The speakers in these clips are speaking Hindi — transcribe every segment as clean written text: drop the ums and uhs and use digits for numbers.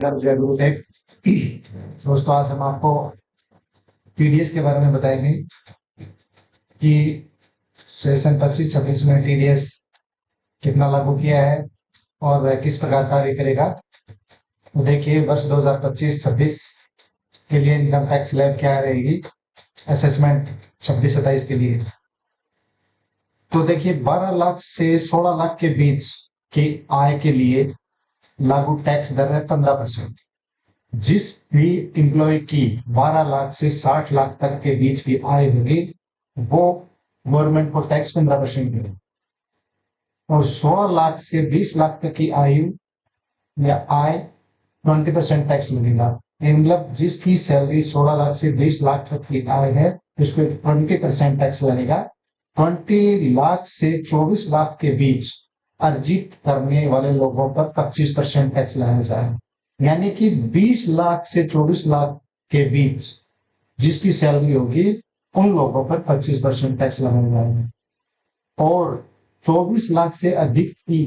जरूर है। दोस्तों आज हम आपको टीडीएस के बारे में बताएंगे कि सेशन 25-26 में टीडीएस कितना लागू किया है और वह किस प्रकार कार्य करेगा। तो देखिए वर्ष 2025-26 के लिए इनकम टैक्स स्लैब क्या रहेगी असेसमेंट 26-27 के लिए। तो देखिए 12 लाख से 16 लाख के बीच की आय के लिए लागू टैक्स दर है 15%। जिस भी एम्प्लॉय की 12 लाख से 60 लाख तक के बीच की आय होगी वो गवर्नमेंट को टैक्स 15% देगा और 16 लाख से 20 लाख तक की आयु या आय 20% टैक्स लगेगा। मतलब जिसकी सैलरी 16 लाख से 20 लाख तक की आय है उस पर 20% टैक्स लगेगा। 20 लाख से 24 लाख के बीच अर्जित करने वाले लोगों पर 25% टैक्स लगाया जाएगा। यानी कि 20 लाख से 24 लाख के बीच जिसकी सैलरी होगी उन लोगों पर 25% टैक्स लगाया जाएगा और 24 लाख से अधिक की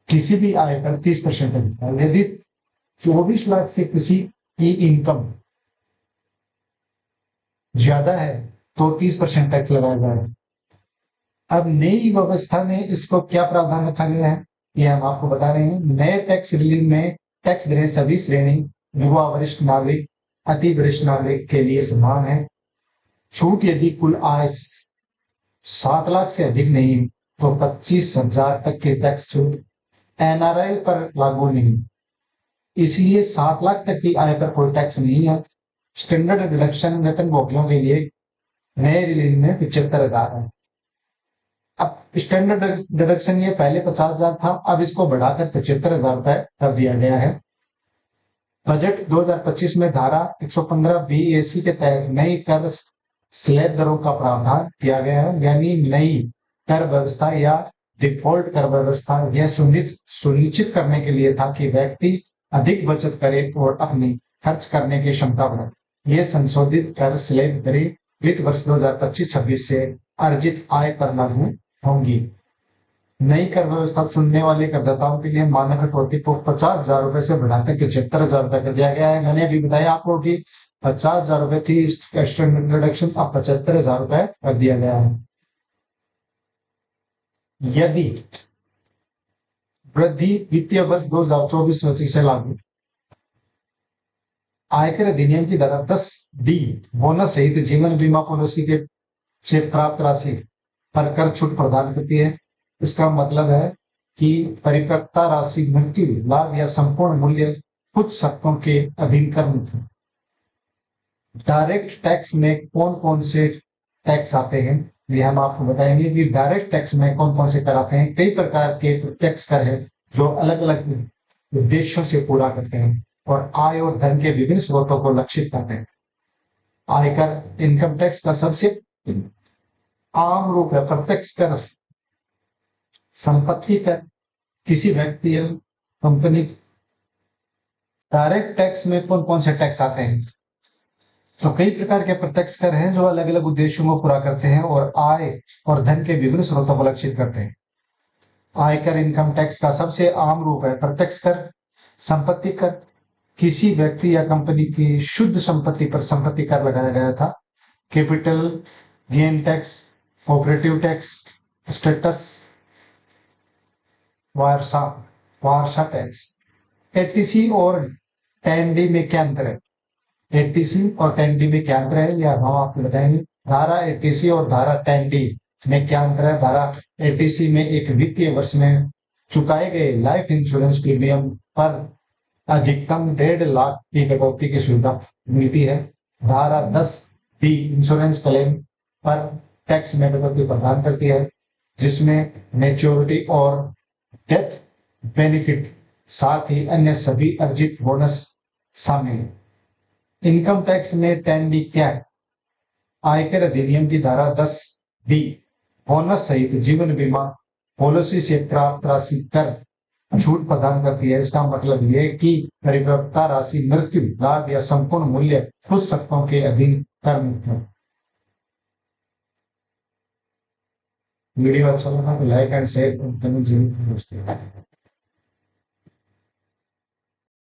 किसी भी आय पर 30% लगेगा। यदि 24 लाख से किसी की इनकम ज्यादा है तो 30% टैक्स लगाया जाएगा। अब नई व्यवस्था में इसको क्या प्रावधान रखा गया है ये हम आपको बता रहे हैं। नए टैक्स रिलीव में टैक्स दरें सभी श्रेणी युवा, वरिष्ठ नागरिक, अति वरिष्ठ नागरिक के लिए समान है। छूट यदि कुल आय 7 लाख से अधिक नहीं तो 25,000 तक की टैक्स छूट एनआरआई पर लागू नहीं, इसलिए 7 लाख तक की आय पर कोई टैक्स नहीं है। स्टैंडर्ड डिडक्शन वेतनभोगियों के लिए नए रिलीज में 75,000 है। अब स्टैंडर्ड डिडक्शन ये पहले 50,000 था, अब इसको बढ़ाकर 75,000 रुपए कर दिया गया है। बजट 2025 में धारा 115 बीएसी के तहत नई कर स्लैब दरों का प्रावधान किया गया है। यानी नई कर व्यवस्था या डिफॉल्ट कर व्यवस्था यह सुनिश्चित करने के लिए था कि व्यक्ति अधिक बचत करे और अपनी खर्च करने की क्षमता बढ़ाए। यह संशोधित कर स्लैब दरें वित्त वर्ष 2025-26 से अर्जित आय पर लागू होंगी। नई कर व्यवस्था चुनने वाले करदाताओं के लिए मानक कटौती को 50,000 रुपए से बढ़ाकर 75,000 रुपए कर दिया गया है। मैंने अभी बताया आपको कि 50,000 रुपए थी स्टैंडर्ड डिडक्शन, अब 75,000 रुपए कर दिया गया है। यदि वृद्धि वित्तीय वर्ष 2024-25 से लागू आयकर अधिनियम की धारा 10D बोनस सहित जीवन बीमा पॉलिसी के से प्राप्त राशि पर कर छूट प्रदान करती है। इसका मतलब है कि परिपक्वता राशि, मृत्यु लाभ या संपूर्ण मूल्य कुछ शर्तों के अधीन कर मुक्त है। डायरेक्ट टैक्स में कौन कौन से टैक्स आते हैं ये हम आपको बताएंगे कि डायरेक्ट टैक्स में कौन कौन से कर आते हैं। कई प्रकार के टैक्स कर है जो अलग अलग उद्देश्यों से पूरा करते हैं और आय और धन के विभिन्न स्रोतों को लक्षित करते हैं। आयकर इनकम टैक्स का सबसे आम रूप है प्रत्यक्ष कर, संपत्ति कर, किसी व्यक्ति या कंपनी। डायरेक्ट टैक्स में कौन कौन से टैक्स आते हैं तो कई प्रकार के प्रत्यक्ष कर हैं जो अलग अलग उद्देश्यों को पूरा करते हैं और आय और धन के विभिन्न स्रोतों को लक्षित करते हैं। आयकर इनकम टैक्स का सबसे आम रूप है प्रत्यक्ष कर, संपत्ति कर, किसी व्यक्ति या कंपनी की शुद्ध संपत्ति पर संपत्ति कर लगाया गया था। Capital gain tax, operative tax, status वारसा टैक्स। एटीसी और 10D में क्या अंतर है? एटीसी और 10D में क्या अंतर है यह हम आपको बताएंगे। धारा एटीसी और धारा 10D में क्या अंतर है? धारा एटीसी में एक वित्तीय वर्ष में चुकाए गए लाइफ इंश्योरेंस प्रीमियम पर अधिकतम 1.5 लाख की कटौती की सुविधा मिलती है। धारा 10D इंश्योरेंस क्लेम पर टैक्स में कटौती प्रदान करती है जिसमें मैच्योरिटी और डेथ बेनिफिट साथ ही अन्य सभी अर्जित बोनस शामिल है। इनकम टैक्स में 10D क्या है? आयकर अधिनियम की धारा 10D बोनस सहित जीवन बीमा पॉलिसी से प्राप्त राशि कर छूट प्रदान करती है। इसका मतलब यह कि परिपक्वता राशि, मृत्यु लाभ या संपूर्ण मूल्य कुछ शर्तों के अधीन कर मुक्त है। वीडियो अच्छा लगा तो लाइक एंड शेयर करना जरूर।